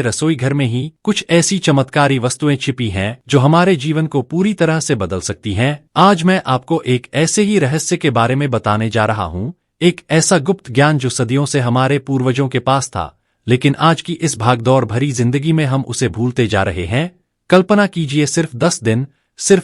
रसोई घर में ही कुछ ऐसी चमत्कारी वस्तुएं छिपी हैं जो हमारे जीवन को पूरी तरह से बदल सकती हैं। आज मैं आपको एक ऐसे ही रहस्य के बारे में बताने जा रहा हूं, एक ऐसा गुप्त ज्ञान जो सदियों से हमारे पूर्वजों के पास था, लेकिन आज की इस भागदौड़ भरी जिंदगी में हम उसे भूलते जा रहे हैं। कल्पना कीजिए सिर्फ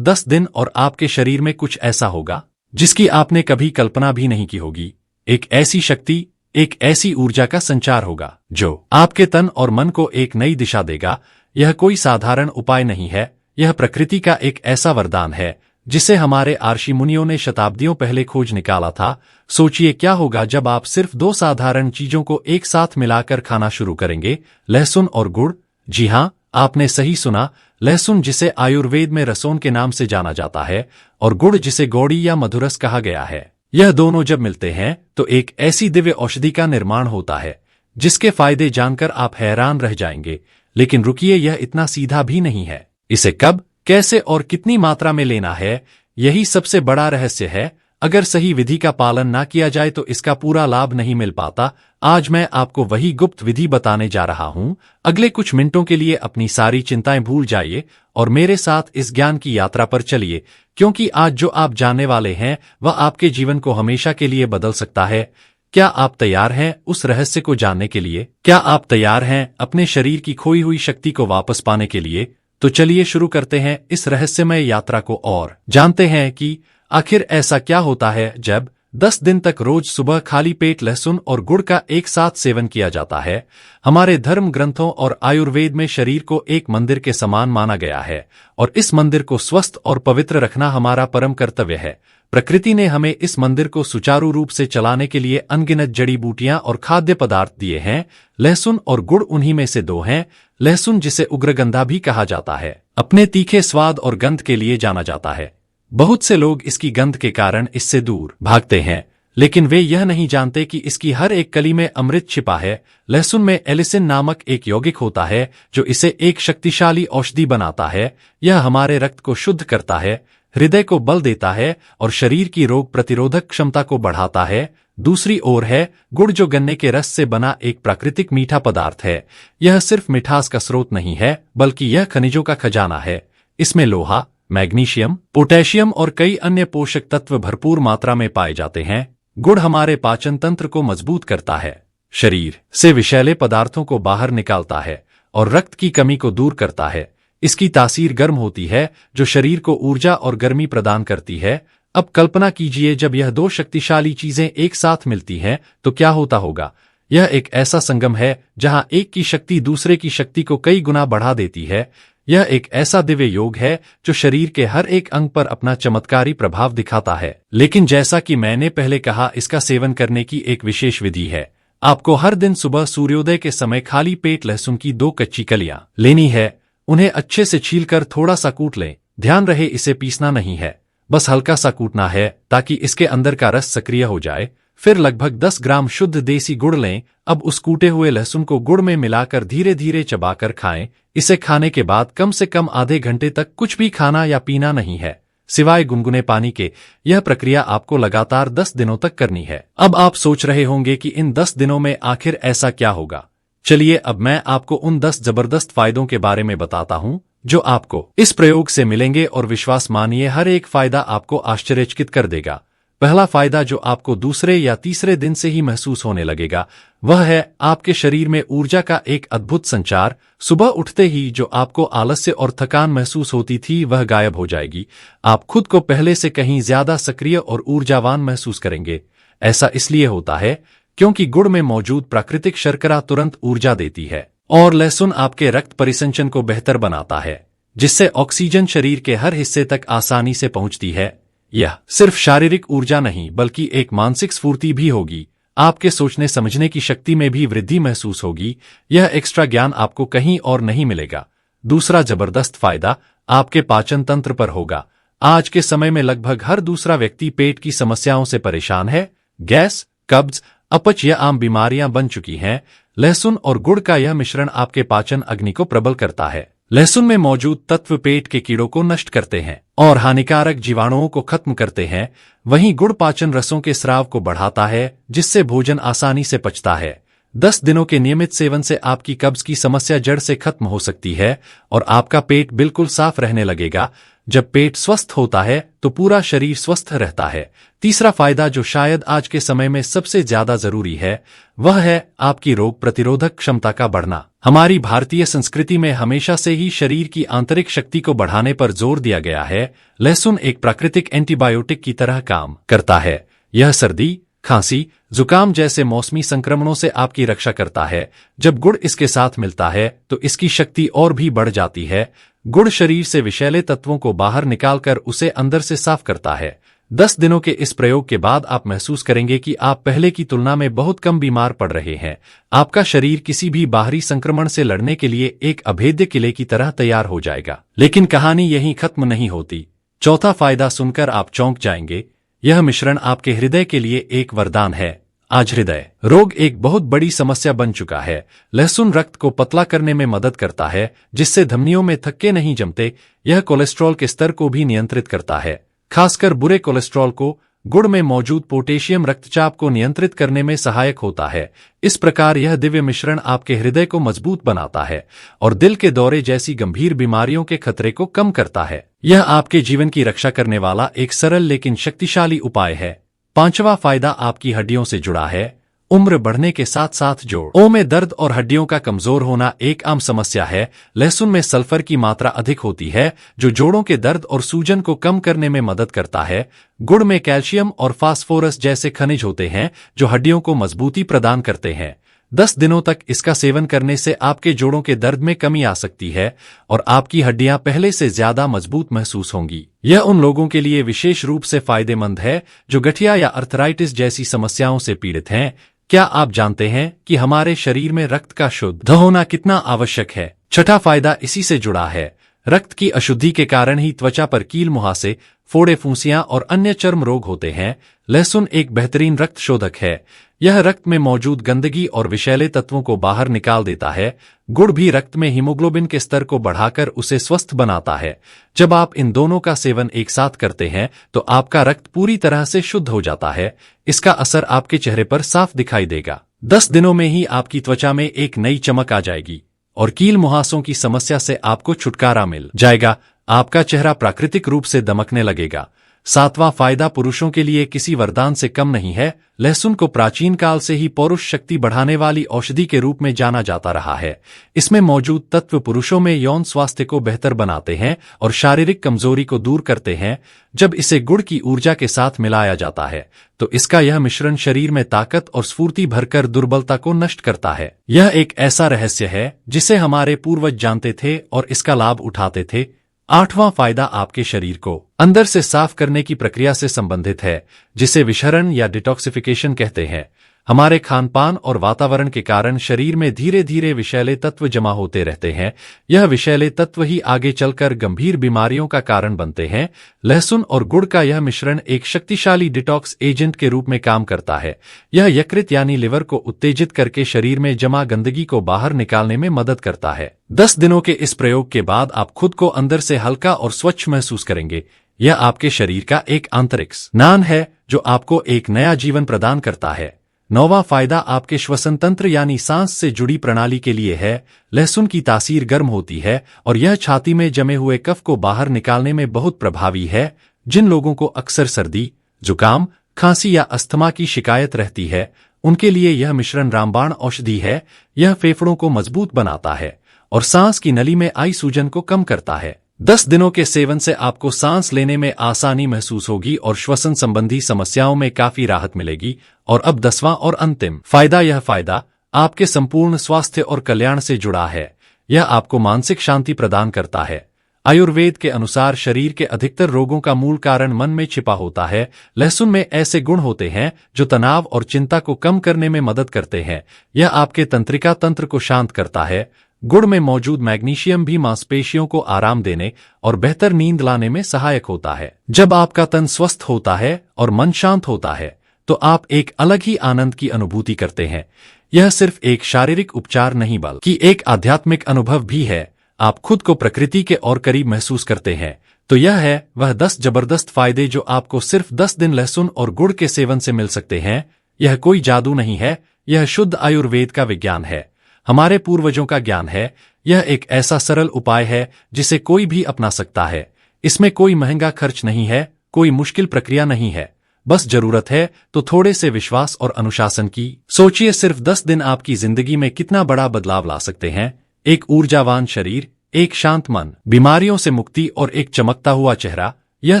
10 दिन और आपके शरीर में कुछ ऐसा होगा जिसकी आपने कभी कल्पना भी नहीं की होगी। एक ऐसी शक्ति, एक ऐसी ऊर्जा का संचार होगा जो आपके तन और मन को एक नई दिशा देगा। यह कोई साधारण उपाय नहीं है, यह प्रकृति का एक ऐसा वरदान है जिसे हमारे ऋषि मुनियों ने शताब्दियों पहले खोज निकाला था। सोचिए क्या होगा जब आप सिर्फ 2 साधारण चीजों को एक साथ मिलाकर खाना शुरू करेंगे, लहसुन और गुड़। जी हाँ, आपने सही सुना, लहसुन जिसे आयुर्वेद में रसोन के नाम से जाना जाता है और गुड़ जिसे गौड़ी या मधुरस कहा गया है। यह दोनों जब मिलते हैं तो एक ऐसी दिव्य औषधि का निर्माण होता है जिसके फायदे जानकर आप हैरान रह जाएंगे। लेकिन रुकिए, यह इतना सीधा भी नहीं है। इसे कब, कैसे और कितनी मात्रा में लेना है, यही सबसे बड़ा रहस्य है। अगर सही विधि का पालन ना किया जाए तो इसका पूरा लाभ नहीं मिल पाता। आज मैं आपको वही गुप्त विधि बताने जा रहा हूं। अगले कुछ मिनटों के लिए अपनी सारी चिंताएं भूल जाइए और मेरे साथ इस ज्ञान की यात्रा पर चलिए, क्योंकि आज जो आप जानने वाले हैं वह आपके जीवन को हमेशा के लिए बदल सकता है। क्या आप तैयार हैं उस रहस्य को जानने के लिए? क्या आप तैयार हैं अपने शरीर की खोई हुई शक्ति को वापस पाने के लिए? तो चलिए शुरू करते हैं इस रहस्यमय यात्रा को और जानते हैं कि आखिर ऐसा क्या होता है जब 10 दिन तक रोज सुबह खाली पेट लहसुन और गुड़ का एक साथ सेवन किया जाता है। हमारे धर्म ग्रंथों और आयुर्वेद में शरीर को एक मंदिर के समान माना गया है और इस मंदिर को स्वस्थ और पवित्र रखना हमारा परम कर्तव्य है। प्रकृति ने हमें इस मंदिर को सुचारू रूप से चलाने के लिए अनगिनत जड़ी बूटियां और खाद्य पदार्थ दिए हैं। लहसुन और गुड़ उन्हीं में से 2 हैं। लहसुन जिसे उग्रगंधा भी कहा जाता है, अपने तीखे स्वाद और गंध के लिए जाना जाता है। बहुत से लोग इसकी गंध के कारण इससे दूर भागते हैं, लेकिन वे यह नहीं जानते कि इसकी हर एक कली में अमृत छिपा है। लहसुन में एलिसिन नामक एक यौगिक होता है जो इसे एक शक्तिशाली औषधि बनाता है। यह हमारे रक्त को शुद्ध करता है, हृदय को बल देता है और शरीर की रोग प्रतिरोधक क्षमता को बढ़ाता है। दूसरी ओर है गुड़, जो गन्ने के रस से बना एक प्राकृतिक मीठा पदार्थ है। यह सिर्फ मिठास का स्रोत नहीं है, बल्कि यह खनिजों का खजाना है। इसमें लोहा, मैग्नीशियम, पोटेशियम और कई अन्य पोषक तत्व भरपूर मात्रा में पाए जाते हैं। गुड़ हमारे पाचन तंत्र को मजबूत करता है, शरीर से विषैले पदार्थों को बाहर निकालता है और रक्त की कमी को दूर करता है। इसकी तासीर गर्म होती है जो शरीर को ऊर्जा और गर्मी प्रदान करती है। अब कल्पना कीजिए जब यह 2 शक्तिशाली चीजें एक साथ मिलती हैं तो क्या होता होगा। यह एक ऐसा संगम है जहां एक की शक्ति दूसरे की शक्ति को कई गुना बढ़ा देती है। यह एक ऐसा दिव्य योग है जो शरीर के हर एक अंग पर अपना चमत्कारी प्रभाव दिखाता है। लेकिन जैसा कि मैंने पहले कहा, इसका सेवन करने की एक विशेष विधि है। आपको हर दिन सुबह सूर्योदय के समय खाली पेट लहसुन की 2 कच्ची कलियां लेनी है। उन्हें अच्छे से छीलकर थोड़ा सा कूट लें। ध्यान रहे, इसे पीसना नहीं है, बस हल्का सा कूटना है ताकि इसके अंदर का रस सक्रिय हो जाए। फिर लगभग 10 ग्राम शुद्ध देसी गुड़ लें। अब उस कूटे हुए लहसुन को गुड़ में मिलाकर धीरे धीरे चबाकर खाएं। इसे खाने के बाद कम से कम आधे घंटे तक कुछ भी खाना या पीना नहीं है, सिवाय गुनगुने पानी के। यह प्रक्रिया आपको लगातार 10 दिनों तक करनी है। अब आप सोच रहे होंगे कि इन 10 दिनों में आखिर ऐसा क्या होगा। चलिए अब मैं आपको उन 10 जबरदस्त फायदों के बारे में बताता हूं जो आपको इस प्रयोग से मिलेंगे, और विश्वास मानिए हर एक फायदा आपको आश्चर्यचकित कर देगा। पहला फायदा जो आपको दूसरे या तीसरे दिन से ही महसूस होने लगेगा वह है आपके शरीर में ऊर्जा का एक अद्भुत संचार। सुबह उठते ही जो आपको आलस्य और थकान महसूस होती थी वह गायब हो जाएगी। आप खुद को पहले से कहीं ज्यादा सक्रिय और ऊर्जावान महसूस करेंगे। ऐसा इसलिए होता है क्योंकि गुड़ में मौजूद प्राकृतिक शर्करा तुरंत ऊर्जा देती है और लहसुन आपके रक्त परिसंचन को बेहतर बनाता है, जिससे ऑक्सीजन शरीर के हर हिस्से तक आसानी से पहुंचती है। यह सिर्फ शारीरिक ऊर्जा नहीं बल्कि एक मानसिक स्फूर्ति भी होगी। आपके सोचने समझने की शक्ति में भी वृद्धि महसूस होगी। यह एक्स्ट्रा ज्ञान आपको कहीं और नहीं मिलेगा। दूसरा जबरदस्त फायदा आपके पाचन तंत्र पर होगा। आज के समय में लगभग हर दूसरा व्यक्ति पेट की समस्याओं से परेशान है। गैस, कब्ज, अपच या आम बीमारियां बन चुकी हैं। लहसुन और गुड़ का यह मिश्रण आपके पाचन अग्नि को प्रबल करता है। लहसुन में मौजूद तत्व पेट के कीड़ों को नष्ट करते हैं और हानिकारक जीवाणुओं को खत्म करते हैं। वहीं गुड़ पाचन रसों के स्राव को बढ़ाता है, जिससे भोजन आसानी से पचता है। 10 दिनों के नियमित सेवन से आपकी कब्ज की समस्या जड़ से खत्म हो सकती है और आपका पेट बिल्कुल साफ रहने लगेगा। जब पेट स्वस्थ होता है तो पूरा शरीर स्वस्थ रहता है। तीसरा फायदा जो शायद आज के समय में सबसे ज्यादा जरूरी है, वह है आपकी रोग प्रतिरोधक क्षमता का बढ़ना। हमारी भारतीय संस्कृति में हमेशा से ही शरीर की आंतरिक शक्ति को बढ़ाने पर जोर दिया गया है। लहसुन एक प्राकृतिक एंटीबायोटिक की तरह काम करता है। यह सर्दी, खांसी, जुकाम जैसे मौसमी संक्रमणों से आपकी रक्षा करता है। जब गुड़ इसके साथ मिलता है तो इसकी शक्ति और भी बढ़ जाती है। गुड़ शरीर से विषैले तत्वों को बाहर निकालकर उसे अंदर से साफ करता है। 10 दिनों के इस प्रयोग के बाद आप महसूस करेंगे कि आप पहले की तुलना में बहुत कम बीमार पड़ रहे हैं। आपका शरीर किसी भी बाहरी संक्रमण से लड़ने के लिए एक अभेद्य किले की तरह तैयार हो जाएगा। लेकिन कहानी यहीं खत्म नहीं होती। चौथा फायदा सुनकर आप चौंक जाएंगे। यह मिश्रण आपके हृदय के लिए एक वरदान है। आज हृदय रोग एक बहुत बड़ी समस्या बन चुका है। लहसुन रक्त को पतला करने में मदद करता है, जिससे धमनियों में थक्के नहीं जमते। यह कोलेस्ट्रॉल के स्तर को भी नियंत्रित करता है, खासकर बुरे कोलेस्ट्रॉल को। गुड़ में मौजूद पोटेशियम रक्तचाप को नियंत्रित करने में सहायक होता है। इस प्रकार यह दिव्य मिश्रण आपके हृदय को मजबूत बनाता है और दिल के दौरे जैसी गंभीर बीमारियों के खतरे को कम करता है। यह आपके जीवन की रक्षा करने वाला एक सरल लेकिन शक्तिशाली उपाय है। पांचवा फायदा आपकी हड्डियों से जुड़ा है। उम्र बढ़ने के साथ साथ जोड़ों में दर्द और हड्डियों का कमजोर होना एक आम समस्या है। लहसुन में सल्फर की मात्रा अधिक होती है, जो जोड़ों के दर्द और सूजन को कम करने में मदद करता है। गुड़ में कैल्शियम और फास्फोरस जैसे खनिज होते हैं, जो हड्डियों को मजबूती प्रदान करते हैं। 10 दिनों तक इसका सेवन करने से आपके जोड़ों के दर्द में कमी आ सकती है और आपकी हड्डियां पहले से ज्यादा मजबूत महसूस होंगी। यह उन लोगों के लिए विशेष रूप से फायदेमंद है जो गठिया या अर्थराइटिस जैसी समस्याओं से पीड़ित हैं। क्या आप जानते हैं कि हमारे शरीर में रक्त का शुद्ध होना कितना आवश्यक है? छठा फायदा इसी से जुड़ा है। रक्त की अशुद्धि के कारण ही त्वचा पर कील मुहासे, फोड़े, फुंसियां और अन्य चर्म रोग होते हैं। लहसुन एक बेहतरीन रक्त शोधक है। यह रक्त में मौजूद गंदगी और विषैले तत्वों को बाहर निकाल देता है। गुड़ भी रक्त में हीमोग्लोबिन के स्तर को बढ़ाकर उसे स्वस्थ बनाता है। जब आप इन दोनों का सेवन एक साथ करते हैं तो आपका रक्त पूरी तरह से शुद्ध हो जाता है। इसका असर आपके चेहरे पर साफ दिखाई देगा। 10 दिनों में ही आपकी त्वचा में एक नई चमक आ जाएगी और कील मुहासों की समस्या से आपको छुटकारा मिल जाएगा। आपका चेहरा प्राकृतिक रूप से दमकने लगेगा। सातवां फायदा पुरुषों के लिए किसी वरदान से कम नहीं है। लहसुन को प्राचीन काल से ही पौरुष शक्ति बढ़ाने वाली औषधि के रूप में जाना जाता रहा है। इसमें मौजूद तत्व पुरुषों में यौन स्वास्थ्य को बेहतर बनाते हैं और शारीरिक कमजोरी को दूर करते हैं। जब इसे गुड़ की ऊर्जा के साथ मिलाया जाता है तो इसका यह मिश्रण शरीर में ताकत और स्फूर्ति भरकर दुर्बलता को नष्ट करता है। यह एक ऐसा रहस्य है जिसे हमारे पूर्वज जानते थे और इसका लाभ उठाते थे। आठवां फायदा आपके शरीर को अंदर से साफ करने की प्रक्रिया से संबंधित है, जिसे विषहरण या डिटॉक्सिफिकेशन कहते हैं। हमारे खानपान और वातावरण के कारण शरीर में धीरे धीरे विषैले तत्व जमा होते रहते हैं। यह विषैले तत्व ही आगे चलकर गंभीर बीमारियों का कारण बनते हैं। लहसुन और गुड़ का यह मिश्रण एक शक्तिशाली डिटॉक्स एजेंट के रूप में काम करता है। यह यकृत यानी लिवर को उत्तेजित करके शरीर में जमा गंदगी को बाहर निकालने में मदद करता है। 10 दिनों के इस प्रयोग के बाद आप खुद को अंदर से हल्का और स्वच्छ महसूस करेंगे। यह आपके शरीर का एक आंतरिक स्नान है जो आपको एक नया जीवन प्रदान करता है। 9वां फायदा आपके श्वसन तंत्र यानी सांस से जुड़ी प्रणाली के लिए है। लहसुन की तासीर गर्म होती है और यह छाती में जमे हुए कफ को बाहर निकालने में बहुत प्रभावी है। जिन लोगों को अक्सर सर्दी, जुकाम, खांसी या अस्थमा की शिकायत रहती है, उनके लिए यह मिश्रण रामबाण औषधि है। यह फेफड़ों को मजबूत बनाता है और सांस की नली में आई सूजन को कम करता है। 10 दिनों के सेवन से आपको सांस लेने में आसानी महसूस होगी और श्वसन संबंधी समस्याओं में काफी राहत मिलेगी। और अब 10वां और अंतिम फायदा, यह फायदा आपके संपूर्ण स्वास्थ्य और कल्याण से जुड़ा है। यह आपको मानसिक शांति प्रदान करता है। आयुर्वेद के अनुसार शरीर के अधिकतर रोगों का मूल कारण मन में छिपा होता है। लहसुन में ऐसे गुण होते हैं जो तनाव और चिंता को कम करने में मदद करते हैं। यह आपके तंत्रिका तंत्र को शांत करता है। गुड़ में मौजूद मैग्नीशियम भी मांसपेशियों को आराम देने और बेहतर नींद लाने में सहायक होता है। जब आपका तन स्वस्थ होता है और मन शांत होता है तो आप एक अलग ही आनंद की अनुभूति करते हैं। यह सिर्फ एक शारीरिक उपचार नहीं बल्कि एक आध्यात्मिक अनुभव भी है। आप खुद को प्रकृति के और करीब महसूस करते हैं। तो यह है वह 10 जबरदस्त फायदे जो आपको सिर्फ 10 दिन लहसुन और गुड़ के सेवन से मिल सकते हैं। यह कोई जादू नहीं है, यह शुद्ध आयुर्वेद का विज्ञान है, हमारे पूर्वजों का ज्ञान है। यह एक ऐसा सरल उपाय है जिसे कोई भी अपना सकता है। इसमें कोई महंगा खर्च नहीं है, कोई मुश्किल प्रक्रिया नहीं है, बस जरूरत है तो थोड़े से विश्वास और अनुशासन की। सोचिए, सिर्फ 10 दिन आपकी जिंदगी में कितना बड़ा बदलाव ला सकते हैं। एक ऊर्जावान शरीर, एक शांत मन, बीमारियों से मुक्ति और एक चमकता हुआ चेहरा, यह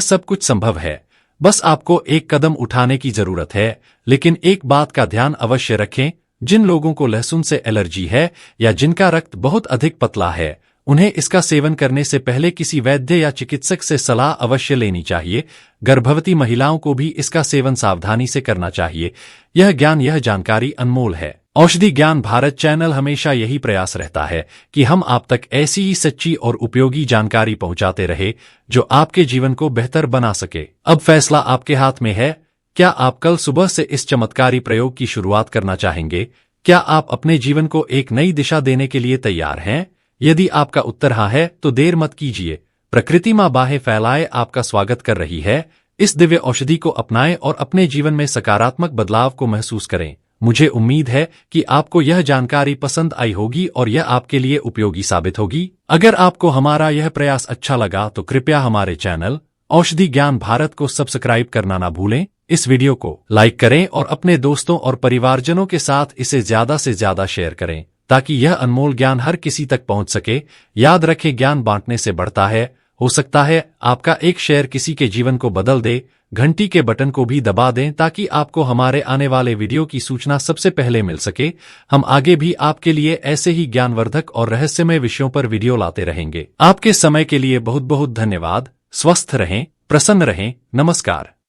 सब कुछ संभव है। बस आपको एक कदम उठाने की जरूरत है। लेकिन एक बात का ध्यान अवश्य रखें, जिन लोगों को लहसुन से एलर्जी है या जिनका रक्त बहुत अधिक पतला है, उन्हें इसका सेवन करने से पहले किसी वैद्य या चिकित्सक से सलाह अवश्य लेनी चाहिए। गर्भवती महिलाओं को भी इसका सेवन सावधानी से करना चाहिए। यह जानकारी अनमोल है। औषधि ज्ञान भारत चैनल हमेशा यही प्रयास रहता है कि हम आप तक ऐसी ही सच्ची और उपयोगी जानकारी पहुंचाते रहे जो आपके जीवन को बेहतर बना सके। अब फैसला आपके हाथ में है। क्या आप कल सुबह से इस चमत्कारी प्रयोग की शुरुआत करना चाहेंगे? क्या आप अपने जीवन को एक नई दिशा देने के लिए तैयार हैं? यदि आपका उत्तर हाँ है तो देर मत कीजिए। प्रकृति माँ बाहें फैलाए आपका स्वागत कर रही है। इस दिव्य औषधि को अपनाएं और अपने जीवन में सकारात्मक बदलाव को महसूस करें। मुझे उम्मीद है कि आपको यह जानकारी पसंद आई होगी और यह आपके लिए उपयोगी साबित होगी। अगर आपको हमारा यह प्रयास अच्छा लगा तो कृपया हमारे चैनल औषधि ज्ञान भारत को सब्सक्राइब करना ना भूलें। इस वीडियो को लाइक करें और अपने दोस्तों और परिवारजनों के साथ इसे ज्यादा से ज्यादा शेयर करें ताकि यह अनमोल ज्ञान हर किसी तक पहुंच सके। याद रखें, ज्ञान बांटने से बढ़ता है। हो सकता है आपका एक शेयर किसी के जीवन को बदल दे। घंटी के बटन को भी दबा दें ताकि आपको हमारे आने वाले वीडियो की सूचना सबसे पहले मिल सके। हम आगे भी आपके लिए ऐसे ही ज्ञानवर्धक और रहस्यमय विषयों पर वीडियो लाते रहेंगे। आपके समय के लिए बहुत बहुत धन्यवाद। स्वस्थ रहें, प्रसन्न रहें। नमस्कार।